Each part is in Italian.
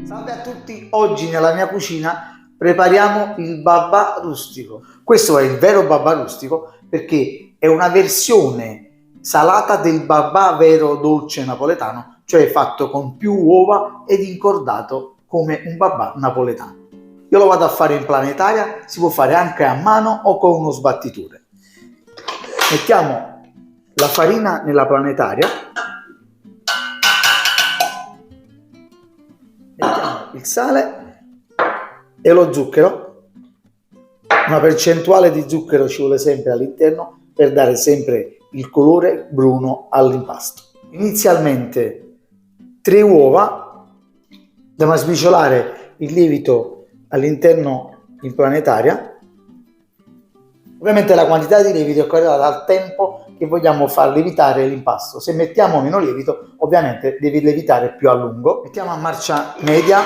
Salve a tutti, oggi nella mia cucina prepariamo il babà rustico. Questo è il vero babà rustico perché è una versione salata del babà vero dolce napoletano, cioè fatto con più uova ed incordato come un babà napoletano. Io lo vado a fare in planetaria, si può fare anche a mano o con uno sbattitore. Mettiamo la farina nella planetaria. Mettiamo il sale e lo zucchero, una percentuale di zucchero ci vuole sempre all'interno per dare sempre il colore bruno all'impasto. Inizialmente 3 uova, andiamo a sbriciolare il lievito all'interno in planetaria. Ovviamente la quantità di lievito è correlata dal tempo che vogliamo far lievitare l'impasto. Se mettiamo meno lievito, ovviamente devi lievitare più a lungo. Mettiamo a marcia media,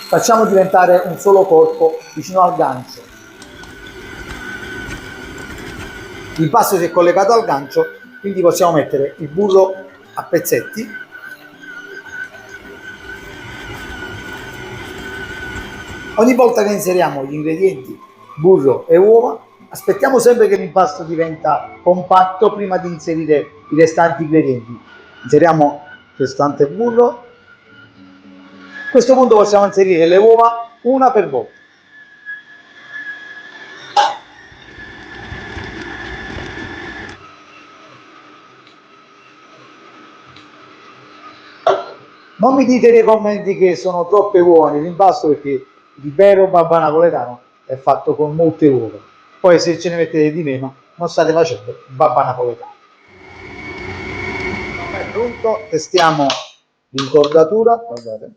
facciamo diventare un solo corpo vicino al gancio. L'impasto si è collegato al gancio, quindi possiamo mettere il burro a pezzetti. Ogni volta che inseriamo gli ingredienti burro e uova, aspettiamo sempre che l'impasto diventa compatto prima di inserire i restanti ingredienti. Inseriamo il restante burro. A questo punto possiamo inserire le uova una per volta. Non mi dite nei commenti che sono troppe uova nell'impasto perché il vero babà napoletano è fatto con molte uova. Poi se ce ne mettete di meno non state facendo il babà napoletano. È pronto, testiamo l'incordatura. Guardate.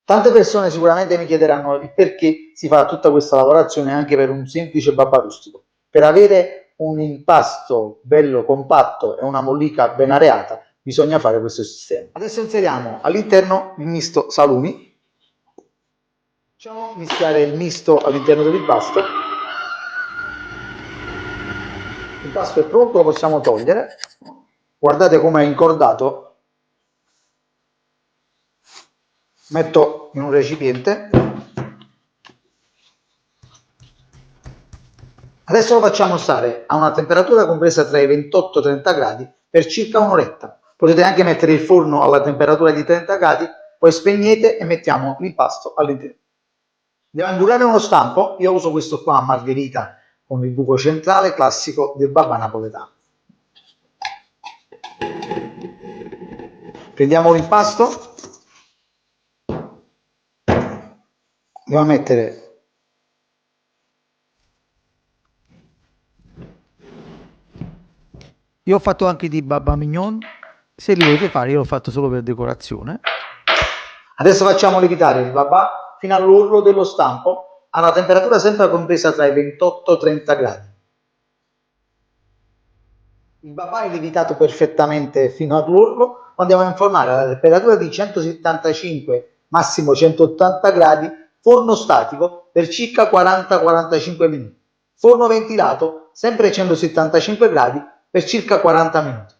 Tante persone sicuramente mi chiederanno il perché si fa tutta questa lavorazione anche per un semplice babà rustico. Per avere un impasto bello compatto e una mollica ben areata bisogna fare questo sistema. Adesso inseriamo all'interno il misto salumi. Facciamo mischiare il misto all'interno dell'impasto. L'impasto è pronto, lo possiamo togliere. Guardate come è incordato. Metto in un recipiente. Adesso lo facciamo stare a una temperatura compresa tra i 28 e i 30 gradi per circa un'oretta. Potete anche mettere il forno alla temperatura di 30 gradi, poi spegnete e mettiamo l'impasto all'interno. Andiamo a indurare uno stampo. Io uso questo qua a margherita con il buco centrale classico del babà napoletano. Prendiamo l'impasto, andiamo a mettere io ho fatto anche di babà mignon, se li volete fare io l'ho fatto solo per decorazione. Adesso facciamo lievitare il babà fino all'orlo dello stampo a una temperatura sempre compresa tra i 28 e i 30 gradi. Il babà è lievitato perfettamente fino all'orlo, lo andiamo a infornare alla temperatura di 175, massimo 180 gradi, forno statico per circa 40-45 minuti. Forno ventilato, sempre 175 gradi, per circa 40 minuti.